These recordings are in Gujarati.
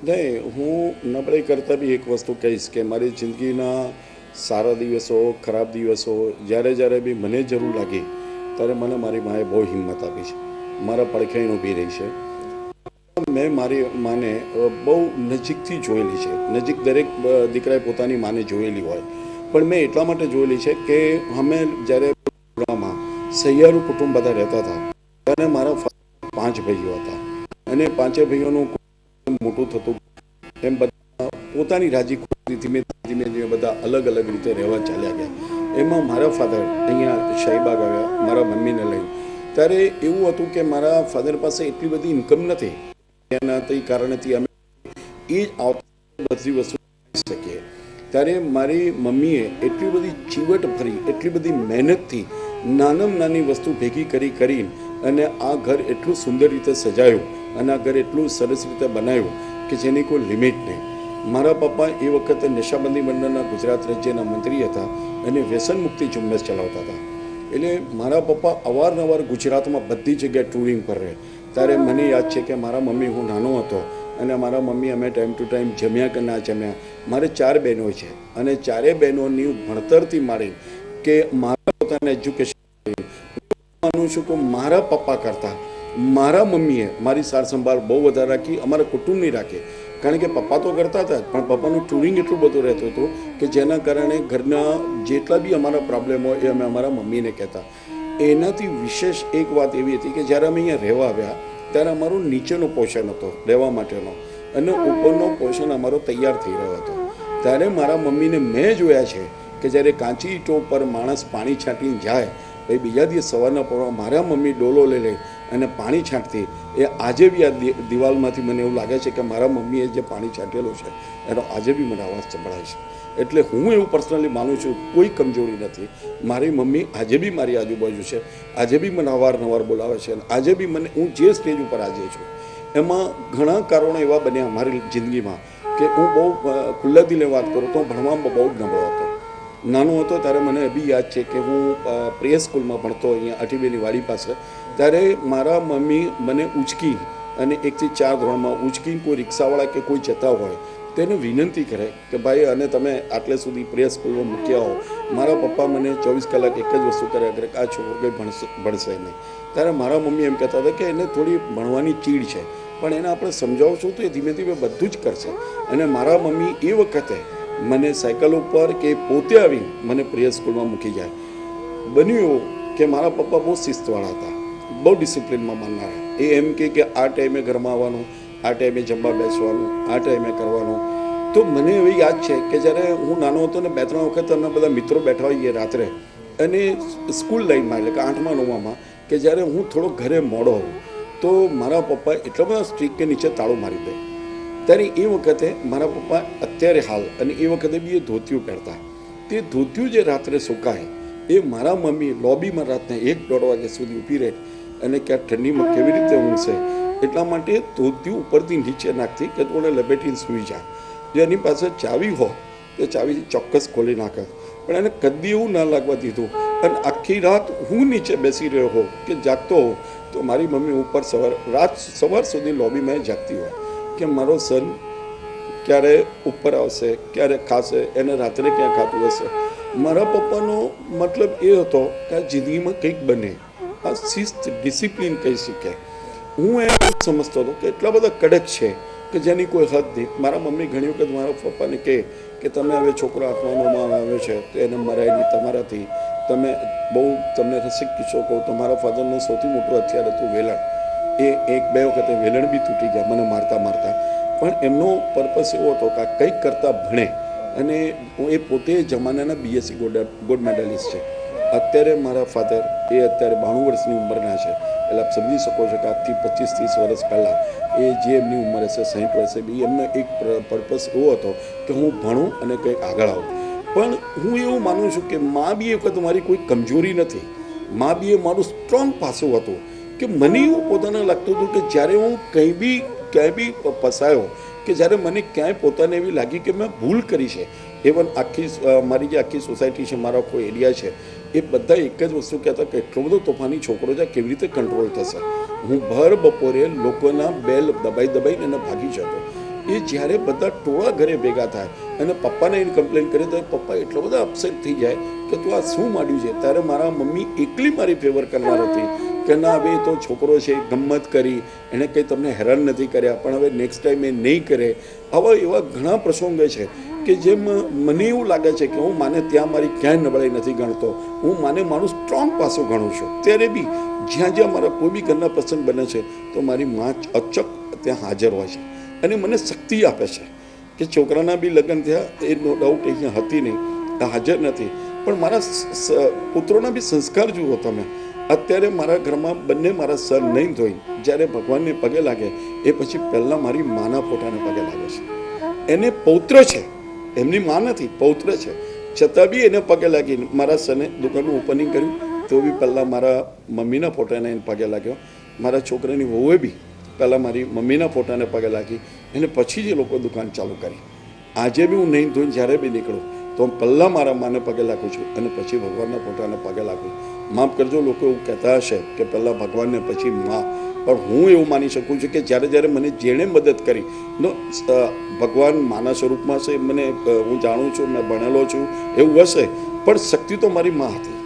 નહીં, હું નબળાઈ કરતાં બી એક વસ્તુ કહીશ કે મારી જિંદગીના સારા દિવસો, ખરાબ દિવસો, જ્યારે જ્યારે બી મને જરૂર લાગી ત્યારે મને મારી માએ બહુ હિંમત આપી છે, મારા પડખે ઊભી રહી છે. મેં મારી માને બહુ નજીકથી જોયેલી છે. નજીક દરેક દીકરાએ પોતાની માને જોયેલી હોય, પણ મેં એટલા માટે જોયેલી છે કે અમે જ્યારે સહિયારું કુટુંબ બધા રહેતા હતા ત્યારે મારા 5 ભાઈઓ હતા અને 5 ભાઈઓનું મોટું થતું એમ બધા પોતાની રાજી ખુશી ધીમે ધીમે ધીમે બધા અલગ અલગ રીતે રહેવા ચાલ્યા ગયા. એમાં મારા ફાધર અહીંયા શાહીબાગ આવ્યા મારા મમ્મીને લઈ. ત્યારે એવું હતું કે મારા ફાધર પાસે એટલી બધી ઇન્કમ નથી, એના તે કારણેથી અમે એ જ આવતા બધી વસ્તુ શકીએ. ત્યારે મારી મમ્મીએ એટલી બધી ચીવટ ભરી, એટલી બધી મહેનતથી નાનામાં નાની વસ્તુ ભેગી કરીને અને આ ઘર એટલું સુંદર રીતે સજાયું અને આ ઘર એટલું સરસ રીતે બનાવ્યું કે જેની કોઈ લિમિટ નહીં. મારા પપ્પા એ વખતે નશાબંધી મંડળના ગુજરાત રાજ્યના મંત્રી હતા અને વ્યસન મુક્તિ ઝુંબેશ ચલાવતા હતા. એટલે મારા પપ્પા અવારનવાર ગુજરાતમાં બધી જગ્યાએ ટૂરિંગ પર રહે. ત્યારે મને યાદ છે કે મારા મમ્મી, હું નાનો હતો અને મારા મમ્મી અમે ટાઈમ ટુ ટાઈમ જમ્યા કે ના જમ્યા. મારે 4 બહેનો છે અને 4 બહેનોની ભણતરથી માંડી કે મારા પોતાના એજ્યુકેશન માનું છું કે મારા પપ્પા કરતાં મારા મમ્મીએ મારી સાર સંભાળ બહુ વધારે રાખી, અમારા કુટુંબની રાખી. કારણ કે પપ્પા તો કરતા હતા પણ પપ્પાનું ટૂરિંગ એટલું બધું રહેતું હતું કે જેના કારણે ઘરના જેટલા બી અમારા પ્રોબ્લેમ હોય એ અમે અમારા મમ્મીને કહેતા. એનાથી વિશેષ એક વાત એવી હતી કે જ્યારે અમે અહીંયા રહેવા આવ્યા ત્યારે અમારું નીચેનો પોર્શન હતો રહેવા માટેનો અને ઉપરનો પોર્શન અમારો તૈયાર થઈ રહ્યો હતો. ત્યારે મારા મમ્મીને મેં જોયા છે કે જ્યારે કાચી ઈંટો ઉપર માણસ પાણી છાંટીને જાય પછી બીજા દિવસ સવારના પરમાં મારા મમ્મી ડોલો લઈ અને પાણી છાંટતી. એ આજે બી આ દિવાલમાંથી મને એવું લાગે છે કે મારા મમ્મીએ જે પાણી છાંટેલું છે એનો આજે બી મને અવાજ સંભળાય છે. એટલે હું એવું પર્સનલી માનું છું કોઈ કમજોરી નથી. મારી મમ્મી આજે બી મારી આજુબાજુ છે, આજે બી મને અવારનવાર બોલાવે છે અને આજે બી મને, હું જે સ્ટેજ ઉપર આજે છું એમાં ઘણા કારણો એવા બન્યા મારી જિંદગીમાં કે હું બહુ ખુલ્લા દિલે વાત કરું તો ભણવામાં બહુ જ નબળો હતો. નાનો હતો ત્યારે મને એ બી યાદ છે કે હું પ્રે સ્કૂલમાં ભણતો અહીંયા અઠીબેની વાડી પાસે. ત્યારે મારા મમ્મી મને ઉચકી અને 1 થી 4 ધોરણમાં ઉચકીને કોઈ રિક્ષાવાળા કે કોઈ જતા હોય તેને વિનંતી કરે કે ભાઈ અને તમે આટલે સુધી પ્રે સ્કૂલમાં મૂક્યા હો. મારા પપ્પા મને 24 કલાક એક જ વસ્તુ કર્યા કરે કે આ છોકરો કંઈ ભણશે નહીં. ત્યારે મારા મમ્મી એમ કહેતા હતા કે એને થોડી ભણવાની ચીડ છે પણ એને આપણે સમજાવશું તો એ ધીમે ધીમે બધું જ કરશે. અને મારા મમ્મી એ વખતે મને સાયકલ ઉપર કે પોતે આવી મને પ્રે સ્કૂલમાં મૂકી જાય. બન્યું એવું કે મારા પપ્પા બહુ શિસ્તવાળા હતા, બહુ ડિસિપ્લિનમાં માનનારા. એ એમ કે આ ટાઈમે ઘરમાં આવવાનું, આ ટાઈમે જમવા બેસવાનું, આ ટાઈમે કરવાનું. તો મને એવી યાદ છે કે જ્યારે હું નાનો હતો ને 2-3 વખત અમે બધા મિત્રો બેઠા હોઈએ રાત્રે અને સ્કૂલ લાઈનમાં એટલે કે 8મા 9મામાં કે જ્યારે હું થોડો ઘરે મોડો હોઉં તો મારા પપ્પા એટલા બધા સ્ટ્રીક કે નીચે તાળું મારી દે. ત્યારે એ વખતે મારા પપ્પા અત્યારે હાલ અને એ વખતે બી એ ધોતિયું પહેરતા. તે ધોતિયું જે રાત્રે સુકાય એ મારા મમ્મી લોબીમાં રાતને 1-1.5 વાગ્યા સુધી ઊભી રહે અને ક્યાં ઠંડીમાં કેવી રીતે ઊંઘશે એટલા માટે ધોતિયું ઉપરથી નીચે નાખતી કે થોડે લપેટીને સૂઈ જાય. જો એની પાસે ચાવી હોય તો ચાવી ચોક્કસ ખોલી નાખે પણ એને કદી એવું ના લાગવા દીધું. અને આખી રાત હું નીચે બેસી રહ્યો હોઉં કે જાગતો હોઉં તો મારી મમ્મી ઉપર સવાર સુધી લોબીમાં જાગતી હોય કે મારો સન ક્યારે ઉપર આવશે, ક્યારે ખાશે, એને રાત્રે ક્યાં ખાતું હશે. મારા પપ્પાનો મતલબ એ હતો કે આ જિંદગીમાં કંઈક બને, આ શિસ્ત ડિસિપ્લિન કહી શકે. હું એમ સમજતો હતો કે એટલા બધા કડક છે કે જેની કોઈ હદ નહીં. મારા મમ્મી ઘણી વખત મારા પપ્પાને કહે કે તમે હવે છોકરો 8મા 9માં આવ્યો છે તો એને મરાય નહીં તમારાથી, તમે બહુ તમને રસિક કિસ્સો કહું તો મારા ફાધરનું સૌથી મોટું હથિયાર હતું વેલણ. એ 1-2 વખતે વેલણ બી તૂટી ગયા મને મારતા મારતા. પણ એમનો પર્પસ એવો હતો કે કંઈક કરતાં ભણે અને એ પોતે જમાનાના BSc ગોલ્ડ મેડલિસ્ટ છે. અત્યારે મારા ફાધર એ અત્યારે 92 વર્ષની ઉંમરના છે. એટલે આપ સમજી શકો છો કે આજથી 25-30 વર્ષ પહેલાં એ જે એમની ઉંમર હશે 60 વર્ષે બી એમનો એક પર્પસ એવો હતો કે હું ભણું અને કંઈક આગળ આવું. પણ હું એવું માનું છું કે મા બી એ વખત મારી કોઈ કમજોરી નથી. મા બી એ મારું સ્ટ્રોંગ પાસું હતું કે મને એવું પોતાને લાગતું હતું કે જ્યારે હું ક્યાંય બી ફસાયો કે જ્યારે મને ક્યાંય પોતાને એવી લાગી કે મેં ભૂલ કરી છે. ઇવન મારી જે આખી સોસાયટી છે, મારો કોઈ એરિયા છે, એ બધા એક જ વસ્તુ કહેતા કે એટલો બધો તોફાની છોકરો છે કેવી રીતે કંટ્રોલ થશે. હું ભર બપોરે લોકોના બેલ દબાઈને એને ભાગી જતો. એ જ્યારે બધા ટોળા ઘરે ભેગા થાય અને પપ્પાને એને કમ્પ્લેન કરે તો પપ્પા એટલો બધા અપસેટ થઈ જાય કે તું આ શું માંડ્યું છે. ત્યારે મારા મમ્મી એકલી મારી ફેવર કરનાર હતી કે ના હવે તો છોકરો છે, ગમ્મત કરી, એણે કંઈ તમને હેરાન નથી કર્યા, પણ હવે નેક્સ્ટ ટાઈમ એ નહીં કરે. આવા એવા ઘણા પ્રસંગો છે કે જેમ મને એવું લાગે છે કે હું માને ત્યાં મારી ક્યાંય નબળાઈ નથી ગણતો, હું માને મારું સ્ટ્રોંગ પાસું ગણું છું. ત્યારે બી જ્યાં જ્યાં મારા કોઈ બી ઘરના પ્રસંગ બને છે તો મારી મા અચક ત્યાં હાજર હોય છે અને મને શક્તિ આપે છે કે છોકરાના બી લગ્ન થયા એ નો ડાઉટ અહીંયા હતી નહીં, હાજર નથી, પણ મારા પુત્રોના બી સંસ્કાર જુઓ તમે. અત્યારે મારા ઘરમાં બંને મારા સર નહીં ધોઈ જ્યારે ભગવાનને પગે લાગે એ પછી પહેલાં મારી માના ફોટાને પગે લાગે છે. એને પૌત્ર છે, એમની મા નથી, પૌત્ર છે, છતાં બી એને પગે લાગીને મારા સને દુકાનનું ઓપનિંગ કર્યું તો બી પહેલાં મારા મમ્મીના ફોટાને એને પગે લાગ્યો. મારા છોકરાની વહુએ બી પહેલાં મારી મમ્મીના ફોટાને પગે લાગી એને પછી જ એ લોકો દુકાન ચાલુ કરી. આજે બી હું નહીં ધોઈને જ્યારે બી નીકળું તો હું પહેલાં મારા માને પગે લાગું છું અને પછી ભગવાનના ફોટાને પગે લાગું. માફ કરજો, લોકો એવું કહેતા હશે કે પહેલાં ભગવાનને પછી મા, પણ હું એવું માની શકું છું કે જ્યારે જ્યારે મને જેણે મદદ કરી નો ભગવાન માના સ્વરૂપમાં છે, મને હું જાણું છું, મેં ભણેલો છું, એવું હશે, પણ શક્તિ તો મારી મા હતી.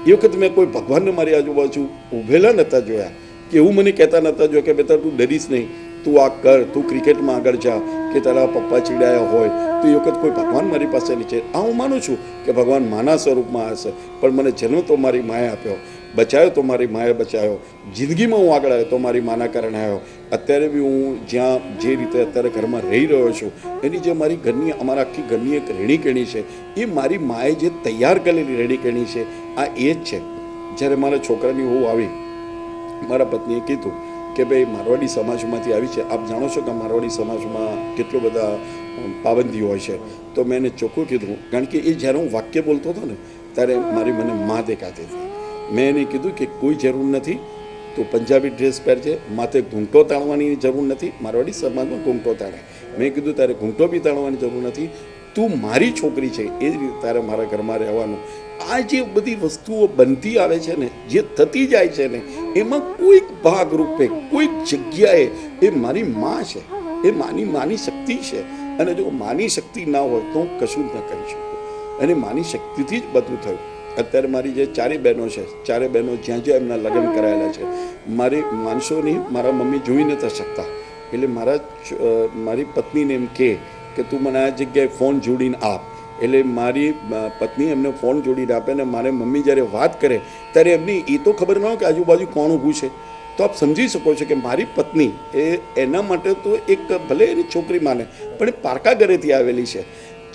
એ વખત મેં કોઈ ભગવાનને મારી આજુબાજુ ઊભેલા નહોતા જોયા કે એવું મને કહેતા નહોતા જોયા કે બેટા તું ડરીશ નહીં, તું આ કર, તું ક્રિકેટમાં આગળ જા, કે તારા પપ્પા ચીડાયા હોય તો એ વખત કોઈ ભગવાન મારી પાસે નહીં છે. આ હું માનું છું કે ભગવાન માના સ્વરૂપમાં હશે, પણ મને જન્મ તો મારી માએ આપ્યો, બચાવ્યો તો મારી માએ બચાવ્યો, જિંદગીમાં હું આગળ આવ્યો તો મારી માના કારણે આવ્યો. અત્યારે બી હું જ્યાં જે રીતે અત્યારે ઘરમાં રહી રહ્યો છું એની જે મારી ઘરની, અમારા આખી ઘરની એક રહેણીકરણી છે એ મારી માએ જે તૈયાર કરેલી રહેણીકરણી છે, આ એ જ છે. જ્યારે મારા છોકરાની વહુ આવી, મારા પત્નીએ કીધું કે ભાઈ મારવાડી સમાજમાંથી આવી છે, આપ જાણો છો કે મારવાડી સમાજમાં કેટલો બધા પાબંદી હોય છે. તો મેં એને ચોખ્ખું કીધું, કારણ કે એ જ્યારે હું વાક્ય બોલતો હતો ને ત્યારે મારી મને માં દેખાતી હતી. મેં એને કીધું કે કોઈ જરૂર નથી, તું પંજાબી ડ્રેસ પહેરજે, માથે ઘૂંટો તાણવાની જરૂર નથી, મારવાડી સમાજમાં ઘૂંટો તાણે. મેં કીધું તારે ઘૂંટો બી તાણવાની જરૂર નથી, તું મારી છોકરી છે એ જ રીતે તારે મારા ઘરમાં રહેવાનું. આ જે બધી વસ્તુઓ બનતી આવે છે ને, જે થતી જાય છે ને, એમાં કોઈક ભાગરૂપે કોઈક જગ્યાએ એ મારી માં છે, એ માની શક્તિ છે. અને જો માની શક્તિ ના હોય તો હું કશું જ ન કરી શકું. અને માની શક્તિથી જ બધું થયું. અત્યારે મારી જે ચારેય બહેનો છે, ચારેય બહેનો જ્યાં જ્યાં એમના લગ્ન કરાયેલા છે, મારી માનસો નહીં, મારા મમ્મી જોઈ નતા શકતા, એટલે મારી પત્નીને એમ કે તું મને આ જગ્યાએ ફોન જોડીને આપ. એટલે મારી પત્ની એમને ફોન જોડીને આપે ને મારે મમ્મી જ્યારે વાત કરે ત્યારે એમની એ તો ખબર ન હોય કે આજુબાજુ કોણ ઊભું છે. તો આપ સમજી શકો છો કે મારી પત્ની એના માટે તો એક ભલે એની છોકરી માને પણ એ પારકા ઘરેથી આવેલી છે,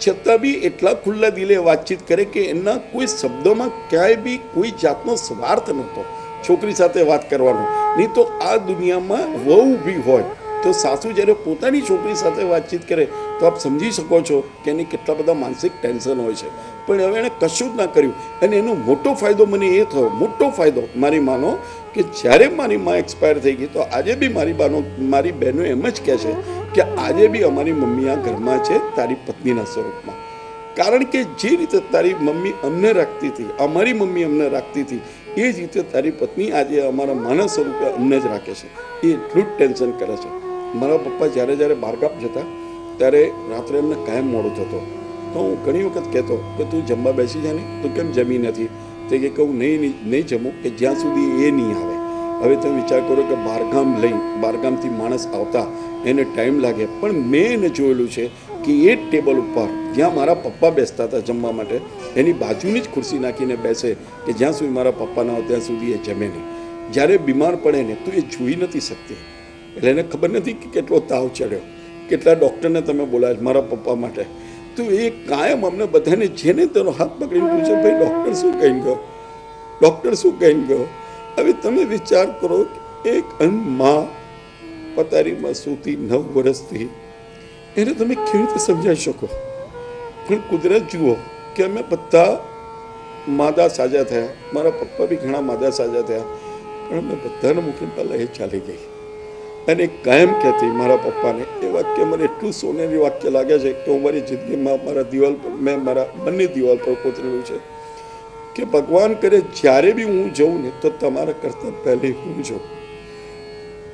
છતાં બી એટલા ખુલ્લા દિલે વાતચીત કરે કે એના કોઈ શબ્દોમાં ક્યાંય બી કોઈ જાતનો સ્વાર્થ નહોતો છોકરી સાથે વાત કરવાનો. નહીં તો આ દુનિયામાં વહુ ઊભી હોય તો સાસુ જ્યારે પોતાની છોકરી સાથે વાતચીત કરે તો આપ સમજી શકો છો કે એને કેટલા બધા માનસિક ટેન્શન હોય છે. પણ હવે એણે કશું જ ના કર્યું અને એનો મોટો ફાયદો મને એ થયો, મોટો ફાયદો મારી માનો કે જ્યારે મારી માં એક્સપાયર થઈ ગઈ તો આજે બી મારી બહેનો એમ જ કહે છે કે આજે બી અમારી મમ્મી આ ઘરમાં છે તારી પત્નીના સ્વરૂપમાં. કારણ કે જે રીતે તારી મમ્મી અમને રાખતી હતી, અમારી મમ્મી અમને રાખતી હતી, એ જ રીતે તારી પત્ની આજે અમારા માના સ્વરૂપે અમને જ રાખે છે. એ એટલું જ ટેન્શન કરે છે. મારા પપ્પા જ્યારે બહારગામ જતા ત્યારે રાત્રે એમને કાયમ મોડું થતો. તો હું ઘણી વખત કહેતો કે તું જમવા બેસી જાય ને, તું કેમ જમી નથી? તે કે હું નહીં જમું કે જ્યાં સુધી એ નહીં આવે. હવે તમે વિચાર કરો કે બહારગામથી માણસ આવતા એને ટાઈમ લાગે, પણ મેં એને જોયેલું છે કે એ ટેબલ ઉપર જ્યાં મારા પપ્પા બેસતા હતા જમવા માટે એની બાજુની જ ખુરશી નાખીને બેસે કે જ્યાં સુધી મારા પપ્પા ના હોય ત્યાં સુધી એ જમે નહીં. જ્યારે બીમાર પડે ને તો એ જોઈ નથી શકતી, એટલે એને ખબર નથી કે કેટલો તાવ ચડ્યો, કેટલા ડૉક્ટરને તમે બોલાય મારા પપ્પા માટે. તો એ કાયમ અમને બધાને જેને તેનો હાથ પકડીને પૂછે ભાઈ ડૉક્ટર શું કહીને ગયો, ડૉક્ટર શું કહીને ગયો. હવે તમે વિચાર કરો એક માં પથારીમાં સૂતી 9 વર્ષથી એને તમે કેવી રીતે સમજાવી શકો? પણ કુદરત જુઓ કે અમે બધા માદા સાજા થયા, મારા પપ્પા બી ઘણા માદા સાજા થયા, પણ અમે બધાને મૂકીને પહેલાં એ ચાલી ગઈ. અને કાયમ કહેતી મારા પપ્પાને એ વાક્ય મને એટલું સોનેરી વાક્ય લાગે છે કે હું મારી જિંદગીમાં મારા દિવાલ પર મેં મારા બંને દિવાલ પર કોતરેલું છે કે ભગવાન કરે જ્યારે બી હું જઉં ને તો તમારા કરતાં પહેલે હું જાઉં.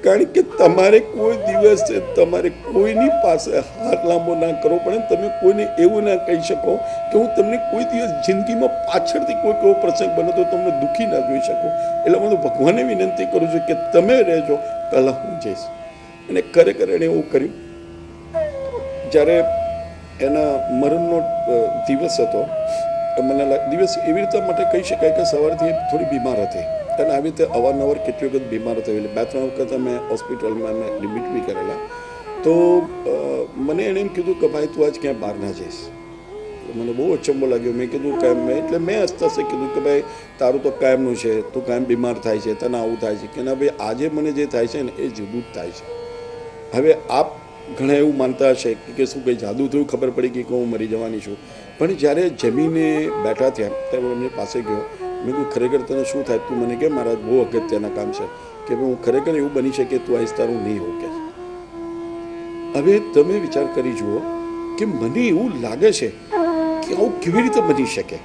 કારણ કે તમારે કોઈ દિવસ તમારે કોઈની પાસે હાથ લાંબો ના કરવો પડે. તમે કોઈને એવું ના કહી શકો કે હું તમને કોઈ દિવસ જિંદગીમાં પાછળથી કોઈ એવો પ્રસંગ બને તો તમને દુઃખી ના જોઈ શકું. એટલે હું તો ભગવાનને વિનંતી કરું છું કે તમે રહેજો, પહેલાં હું જઈશ. અને ખરેખર એણે એવું કર્યું. જ્યારે એના મરણનો દિવસ હતો, મને દિવસ એવી રીતે માટે કહી શકાય કે સવારથી થોડી બીમાર હતી અને આવી રીતે અવારનવાર કેટલી વખત બીમાર હતી. એટલે 2-3 વખત અમે હોસ્પિટલમાં અમે એડમિટ બી કરેલા. તો મને એણે એમ કીધું કે ભાઈ તું આજ ક્યાંય બહાર ના જઈશ. મને બહુ અચંબો લાગ્યો. મેં કીધું કાયમ એટલે મેં હસતા કીધું કે ભાઈ તારું તો કાયમનું છે, તું કાયમ બીમાર થાય છે, તને આવું થાય છે કે ના ભાઈ આજે મને જે થાય છે ને એ જુદું જ થાય છે. હવે આપ ઘણા એવું માનતા હશે કે શું કંઈ જાદુ થયું, ખબર પડી ગઈ કે હું મરી જવાની છું. પણ જ્યારે જમીને બેઠા થયા ત્યારે હું એમની પાસે ગયો. મેં કહ્યું ખરેખર તને શું થાય? તું મને કે મારા બહુ અગત્યના કામ છે કે હું ખરેખર એવું બની શકે તું આવીશ તારું નહીં હોઉં કે. હવે તમે વિચાર કરી જુઓ કે મને એવું લાગે છે કે આવું કેવી રીતે બની શકે.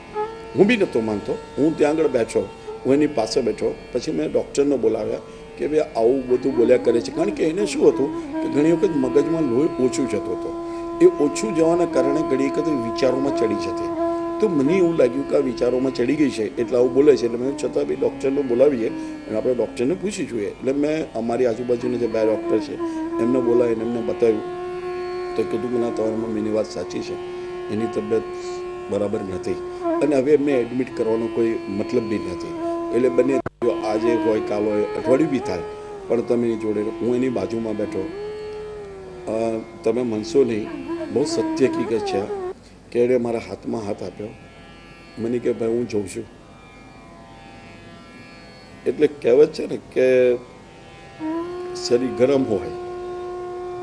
હું બી નહોતો માનતો. હું ત્યાં આગળ બેઠો, હું એની પાસે બેઠો. પછી મેં ડૉક્ટરને બોલાવ્યા કે ભાઈ આવું બધું બોલ્યા કરે છે. કારણ કે એને શું હતું કે ઘણી વખત મગજમાં લોહી ઓછું જતું હતું. એ ઓછું જવાના કારણે ઘણી વખત વિચારોમાં ચડી જતી. તો મને એવું લાગ્યું કે આ વિચારોમાં ચડી ગઈ છે એટલે આવું બોલે છે. એટલે મેં છતાં બી ડૉક્ટરને બોલાવીએ અને આપણે ડૉક્ટરને પૂછી જોઈએ. એટલે મેં અમારી આજુબાજુના જે 2 ડૉક્ટર છે એમને બોલાવીને એમને બતાવ્યું. તો કીધું કે ના તમારા મમ્મીની વાત સાચી છે, એની તબિયત બરાબર નથી અને હવે એમને એડમિટ કરવાનો કોઈ મતલબ બી નથી. એટલે બંને આજે હોય કાલ હોય અઠવાડિયું બી થાય પણ તમે એની જોડે. હું એની બાજુમાં બેઠો. તમે માનશો નહીં, બહુ સત્ય હકીકત છે કે એણે મારા હાથમાં હાથ આપ્યો. મને કે ભાઈ હું જોઉં છું. એટલે કહેવત છે ને કે શરીર ગરમ હોય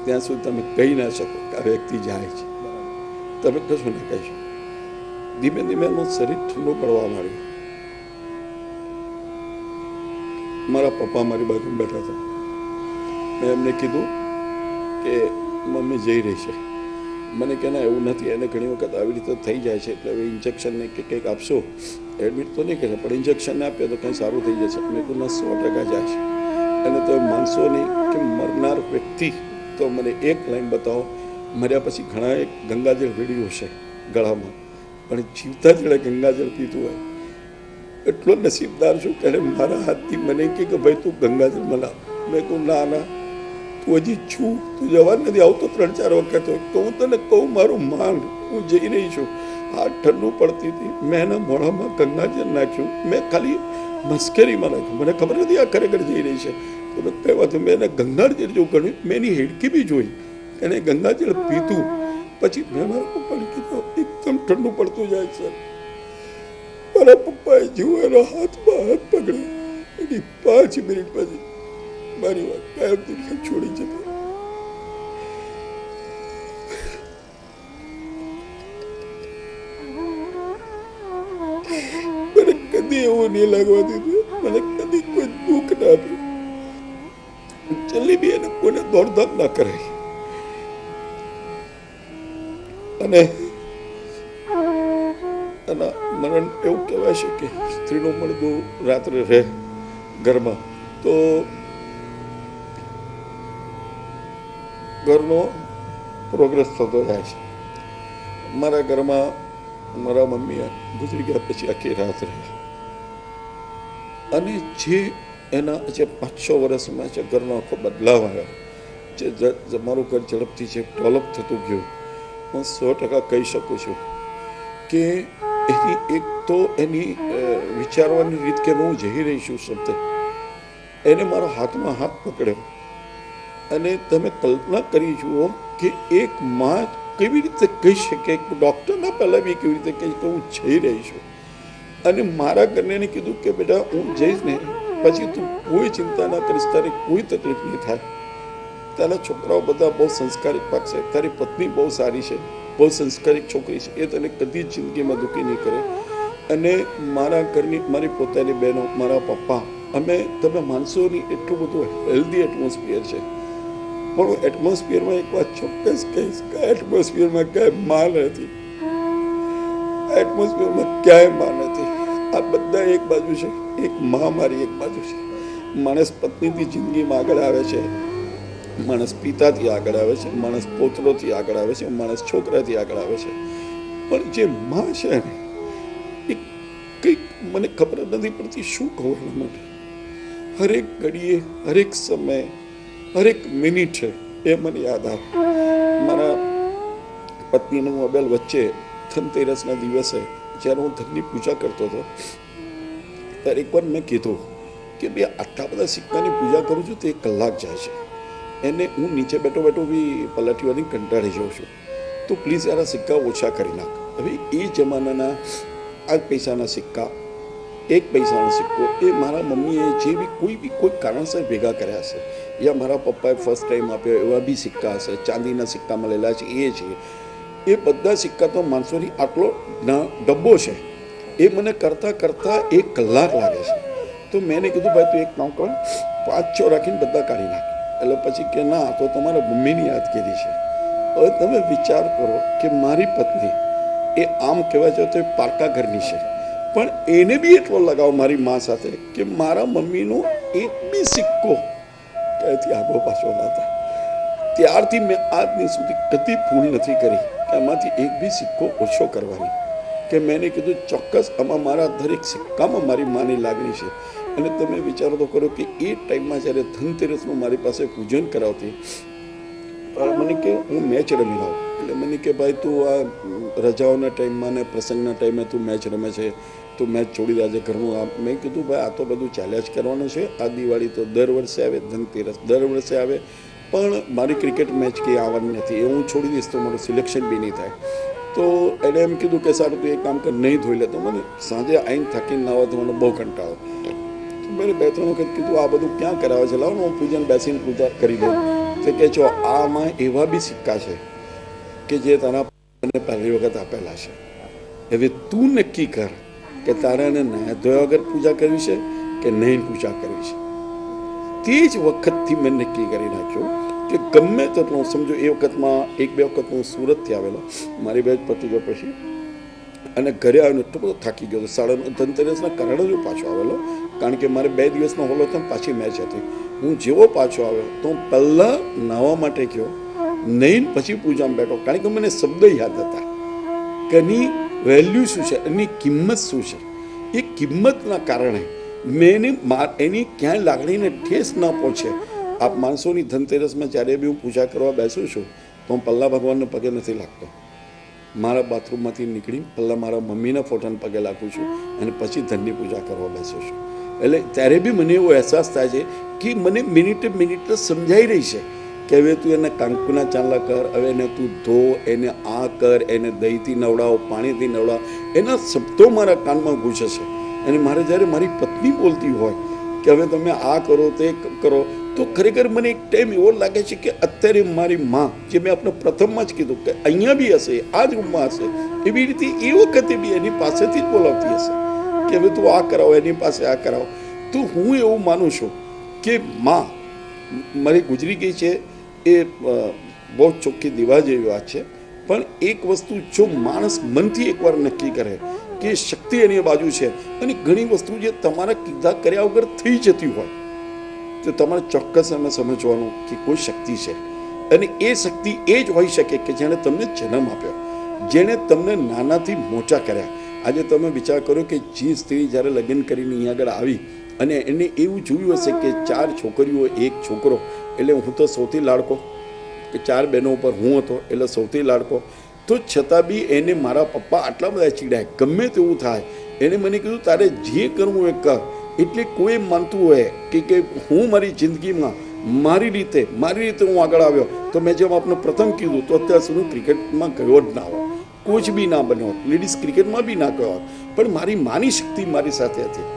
ત્યાં સુધી તમે કહી ના શકો કે આ વ્યક્તિ જાય છે. તમે કશું ના કહી શકો. ધીમે ધીમે એનું શરીર ઠંડુ પડવા માંડ્યું. મારા પપ્પા મારી બાજુ બેઠા હતા. મેં એમને કીધું કે મમ્મી જઈ રહી છે. મને કે ના એવું નથી, એને ઘણી વખત આવી રીતે થઈ જાય છે એટલે હવે ઇન્જેક્શનને કે કંઈક આપશો, એડમિટ તો નહીં કરે પણ ઇન્જેક્શનને આપીએ તો કંઈ સારું થઈ જશે. મેં કહું 100% જાય છે. અને તમે માનશો નહીં કે મરનાર વ્યક્તિ તો મને એક લાઈન બતાવો. મર્યા પછી ઘણા ગંગાજળ રેડ્યું હશે ગળામાં, પણ જીવતા જણે ગંગાજળ પીતું હોય. એટલો નસીબદાર છું કે મારા હાથથી મને કે ભાઈ તું ગંગાજળ મનાવ. મેં કહું ના ના તું હજી છું, તું જવા નથી આવતો 3-4 વખત હોય તો હું તને કહું મારું માન, હું જઈ રહી છું. હાથ ઠંડુ પડતી હતી. મેં એના મોઢામાં ગંગાજળ નાખ્યું. મેં ખાલી મસ્કરીમાં નાખ્યું. મને ખબર નથી આ ખરેખર જઈ રહી છે. તો મેં કહેવા તો મેં એને ગંગાજળ જેવું ગણ્યું. મેં એની હેડકી બી જોઈ. એને ગંગાજળ પીતું. પછી મેં મારા પપ્પાને કીધું એકદમ ઠંડુ પડતું જાય છે. મારા પપ્પાએ જેવું એનો હાથમાં હાથ પકડ્યો. એની 5 મિનિટ પછી મારી વાત કાયમથી છોડી જતી. મને કદી એવું નહીં લાગવા દીધું. મને કદી કોઈ દુઃખ ના આપ્યું. છેલ્લી બી એને કોઈને દોડધામ ના કરાય. અને એના મરણ એવું કહેવાય છે કે સ્ત્રીનું મળદું રાત્રે રહે ઘરમાં તો ઘરનો પ્રોગ્રેસ થતો જાય છે. મારા ઘરમાં મારા મમ્મી ગુજરી ગયા પછી આખી રાત રહી. અને જે એના જે 5-6 વર્ષમાં જે ઘરનો આખો બદલાવ આવ્યો, જે મારું ઘર ઝડપથી જે ડેવલપ થતું ગયું, હું 100% કહી શકું છું કે એની એક તો એની વિચારવાની રીત કે હું જઈ રહી છું શબ્દ, એને મારા હાથમાં હાથ પકડ્યો. અને તમે કલ્પના કરી જુઓ કે એક માં કેવી રીતે કહી શકે, ડૉક્ટરના પહેલાં બી કેવી રીતે કહી કે હું જઈ રહી છું. અને મારા ઘરને એને કીધું કે બેટા હું જઈશ ને પછી તું કોઈ ચિંતા ના કરીશ, તારે કોઈ તકલીફ નહીં થાય. તારા છોકરાઓ બધા બહુ સંસ્કારિક પાકશે, તારી પત્ની બહુ સારી છે, બહુ સંસ્કારિક છોકરી છે, એ તને કદી જિંદગીમાં દુઃખી નહીં કરે. અને મારા ઘરની મારી પોતાની બહેનો, મારા પપ્પા, અમે તમે માનશો નહીં એટલું બધું હેલ્ધી એટમોસ્ફિયર છે. પણ હું એટમોસ્ફિયરમાં એક વાત ચોક્કસ કહીશ કે એટમોસ્ફિયરમાં ક્યાંય માં નથી. એટમોસ્ફિયરમાં ક્યાંય માં નથી. આ બધા એક બાજુ છે, એક મહામારી એક બાજુ છે. માણસ પત્નીથી જિંદગીમાં આગળ આવે છે, માણસ પિતાથી આગળ આવે છે, માણસ પોતરોથી આગળ આવે છે, માણસ છોકરાથી આગળ આવે છે, પણ જે માં છે ને એ કંઈક મને ખબર નથી પડતી શું કહું એના માટે. હરેક ઘડીએ, હરેક સમયે, હરેક મિનિટ છે એ મને યાદ આવે. મારા પત્ની અને મોબાઈલ વચ્ચે ધનતેરસના દિવસે જ્યારે હું ધનની પૂજા કરતો હતો ત્યારે એકવાર મેં કીધું કે ભાઈ આટલા બધા સિક્કાની પૂજા કરું છું તો 1 કલાક જાય છે, એને હું નીચે બેઠો બેઠો બી પલટીવાની કંટાળી જાઉં છું, તો પ્લીઝ યાર સિક્કા ઓછા કરી નાખ. હવે એ જમાનાના 8 પૈસાના સિક્કા, 1 પૈસાનો સિક્કો એ મારા મમ્મીએ જે બી કોઈ કારણસર ભેગા કર્યા હશે, યા મારા પપ્પાએ ફર્સ્ટ ટાઈમ આપ્યો એવા બી સિક્કા હશે, ચાંદીના સિક્કા મળેલા છે એ છે. એ બધા સિક્કા તો માણસોની આટલો ડબ્બો છે, એ મને કરતાં 1 કલાક લાગે છે. તો મેં કીધું ભાઈ તું એક કામ કર, 5-6 રાખીને બધા કાઢી નાખ. એટલે પછી કે ના તો તમારા મમ્મીની યાદગીરી છે. હવે તમે વિચાર કરો કે મારી પત્ની એ આમ કહેવા જાવ તો એ પારકા ઘરની છે, પણ એને બી એટલો લગાવ મારી મા સાથે કે મારા મમ્મીનો એક બી સિક્કો ક્યાંથી આગો પાછો ના થાય. ત્યારથી મેં આજની સુધી કદી ભૂલ નથી કરી કે આમાંથી એક બી સિક્કો ઓછો કરવાની. કે મેં કીધું ચોક્કસ આમાં મારા દરેક સિક્કામાં મારી માની લાગણી છે. અને તમે વિચારો તો કરો કે એ ટાઈમમાં જ્યારે ધનતેરસનું મારી પાસે પૂજન કરાવતી, મને કે હું મેચ રમી લાવું. એટલે મને કે ભાઈ તું આ રજાઓના ટાઈમમાં ને પ્રસંગના ટાઈમે તું મેચ રમે છે, તું મેચ છોડી દેજે ઘરનું. મેં કીધું ભાઈ આ તો બધું ચાલ્યા જ કરવાનું છે. આ દિવાળી તો દર વર્ષે આવે, ધનતેરસ દર વર્ષે આવે, પણ મારી ક્રિકેટ મેચ કંઈ આવવાની નથી, એ હું છોડી દઈશ તો મારું સિલેક્શન બી નહીં થાય. તો એણે એમ કીધું કે સારું તું એક કામ કર, નહીં ધોઈ લે. તો મને સાંજે આવીને થાકીને નાવા ધોવાનો બહુ કંટાળો. તો મેં 2-3 વખત કીધું આ બધું ક્યાં કરાવે છે, લાવો હું પૂજન બેસીને પૂજા કરી દઉં. તો કે જો આમાં એવા બી સિક્કા છે કે જે તારા મને પહેલી વખત આપેલા છે. હવે તું નક્કી કર કે તારે એને નાહ્યા ધોયા વગર પૂજા કરવી છે કે નહીં પૂજા કરવી છે. તે જ વખતથી મેં નક્કી કરી નાખ્યું કે ગમે તેટલું સમજો. એ વખતમાં 1-2 વખત હું સુરતથી આવેલો, મારી બેચ પતી ગયો પછી, અને ઘરે આવીને એટલો બધો થાકી ગયો હતો. ધનતેરસના કારણે જ પાછો આવેલો, કારણ કે મારે 2 દિવસનો હોલો હતો, પાછી મેચ હતી. હું જેવો પાછો આવ્યો તો હું પહેલાં નાહવા માટે ગયો, નહીં પછી પૂજામાં બેઠો, કારણ કે મને શબ્દ યાદ હતા કે એની વેલ્યુ શું છે, એની કિંમત શું છે. એ કિંમતના કારણે મેં એની ક્યાંય લાગણીને ઠેસ ન પહોંચે. આપ માણસોની ધનતેરસમાં જ્યારે બી હું પૂજા કરવા બેસું છું તો હું પહેલાં ભગવાનને પગે નથી લાગતો. મારા બાથરૂમમાંથી નીકળી પહેલાં મારા મમ્મીના ફોટાને પગે લાગું છું અને પછી ધનની પૂજા કરવા બેસું છું. એટલે ત્યારે બી મને એવો અહેસાસ થાય છે કે મને મિનિટે સમજાઈ રહી છે કે હવે તું એને કંકુના ચાંદલા કર, હવે એને તું ધો, એને આ કર, એને દહીંથી નવડાવ, પાણીથી નવડાવ. એના શબ્દો મારા કાનમાં ગૂંજે છે. અને મારે જ્યારે મારી પત્ની બોલતી હોય કે હવે તમે આ કરો તે કરો, તો ખરેખર મને એક ટાઈમ એવો લાગે છે કે અત્યારે મારી માં, જે મેં આપણે પ્રથમમાં જ કીધું કે અહીંયા બી હશે, આ જ રૂમમાં હશે, એવી રીતે એ વખતે બી એની પાસેથી જ બોલાવતી હશે કે હવે તું આ કરાવો, એની પાસે આ કરાવો. તો હું એવું માનું છું કે માં મારી ગુજરી ગઈ છે એ બહુ ચોખ્ખી દીવા જેવી વાત છે. પણ એક વસ્તુ જો માણસ મનથી એકવાર નક્કી કરે કે શક્તિ એની બાજુ છે, અને ઘણી વસ્તુ જે તમારા કીધા કર્યા વગર થઈ જતી હોય તો તમારે ચોક્કસ એમાં સમજવાનું કે કોઈ શક્તિ છે. અને એ શક્તિ એ જ હોઈ શકે કે જેણે તમને જન્મ આપ્યો, જેણે તમને નાનાથી મોટા કર્યા. આજે તમે વિચાર કરો કે જે સ્ત્રી જ્યારે લગ્ન કરીને અહીંયા આગળ આવી અને એને એવું જોયું હશે કે 4 છોકરીઓ 1 છોકરો, એટલે હું તો સૌથી લાડકો, કે 4 બહેનો ઉપર હું હતો એટલે સૌથી લાડકો. તો છતાં બી એને મારા પપ્પા આટલા બધા ચીડાય, ગમે તેવું થાય, એને મને કીધું તારે જે કરવું એ કર. એટલે કોઈ માનતું હોય કે હું મારી જિંદગીમાં મારી રીતે હું આગળ આવ્યો, તો મેં જેમ આપણે પ્રથમ કીધું તો અત્યાર સુધી ક્રિકેટમાં ગયો જ ના હોય, કોચ બી ના બન્યો, લેડીઝ ક્રિકેટમાં બી ના ગયો, પણ મારી માની શક્તિ મારી સાથે હતી.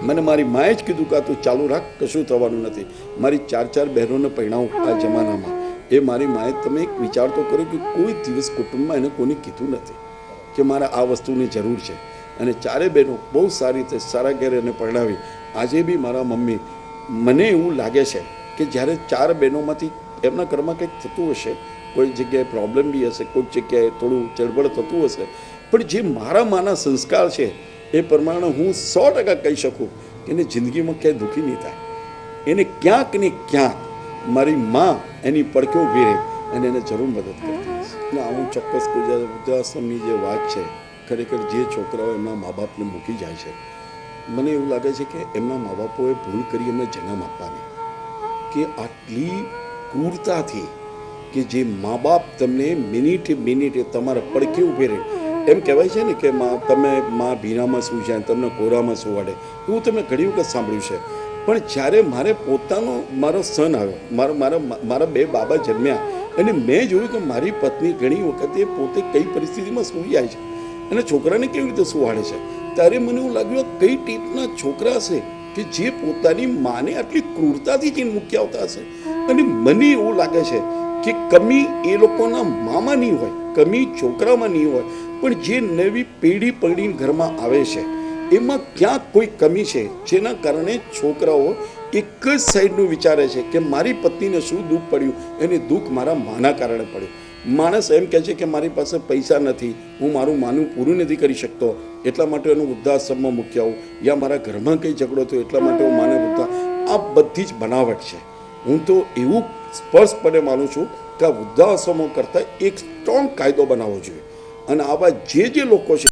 મને મારી માએ જ કીધું કે તું ચાલુ રાખ, કશું થવાનું નથી. મારી 4 બહેનોને પરણાવું આ જમાનામાં, એ મારી માએ, તમે એક વિચાર તો કરો કે કોઈ દિવસ કુટુંબમાં એને કોઈને કીધું નથી કે મારે આ વસ્તુની જરૂર છે. અને 4 બહેનો બહુ સારી રીતે સારા ઘેર એને પરણાવી. આજે બી મારા મમ્મી, મને એવું લાગે છે કે જ્યારે 4 બહેનોમાંથી એમના ઘરમાં કંઈક થતું હશે, કોઈ જગ્યાએ પ્રોબ્લેમ બી હશે, કોઈક જગ્યાએ થોડું ચળબળ થતું હશે, પણ જે મારા માના સંસ્કાર છે એ પ્રમાણે હું 100% કહી શકું કે એને જિંદગીમાં ક્યાંય દુઃખી નહીં થાય. એને ક્યાંક ને ક્યાંક મારી માં એની પડકે ઊભી રહે અને એને જરૂર મદદ કરતી અને હું ચોક્કસ વૃદ્ધાશ્રમની જે વાત છે, ખરેખર જે છોકરાઓ એમના મા બાપને મૂકી જાય છે, મને એવું લાગે છે કે એમના મા બાપોએ ભૂલ કરી એમને જન્મ આપવાની, કે આટલી ક્રૂરતાથી કે જે મા બાપ તમને મિનિટે મિનિટે તમારા પડખે ઊભે રહે. એમ કહેવાય છે ને કે તમે માં ભીનામાં શું છે, તમને કોરામાં શું વાડે, એવું તમે ઘણી વખત સાંભળ્યું છે. પણ જ્યારે મારો સન આવ્યો, મારા બે બાબા જન્મ્યા અને મેં જોયું કે મારી પત્ની ઘણી વખતે પોતે કઈ પરિસ્થિતિમાં સૂઈ જાય છે અને છોકરાને કેવી રીતે સુવાડે છે, ત્યારે મને એવું લાગ્યું કઈ ટાઈપના છોકરા હશે કે જે પોતાની માને આટલી ક્રૂરતાથી જઈને મૂકી આવતા હશે. અને મને એવું લાગે છે કે કમી એ લોકોના મામાં નહીં હોય, કમી છોકરામાં નહીં હોય, પણ જે નવી પેઢી પડીને ઘરમાં આવે છે એમાં ક્યાંક કોઈ કમી છે, જેના કારણે છોકરાઓ એક જ સાઈડનું વિચારે છે કે મારી પત્નીને શું દુઃખ પડ્યું, એને દુઃખ મારા માના કારણે પડ્યું. માણસ એમ કહે છે કે મારી પાસે પૈસા નથી, હું મારું માનું પૂરું નથી કરી શકતો, એટલા માટે એનું વૃદ્ધાશ્રમમાં મૂકી આવું, યા મારા ઘરમાં કંઈ ઝઘડો થયો એટલા માટે હું માને આ બધી જ બનાવટ છે. હું તો એવું સ્પષ્ટપણે માનું છું કે આ વૃદ્ધાશ્રમો કરતાં એક સ્ટ્રોંગ કાયદો બનાવવો જોઈએ અને આવા જે લોકો છે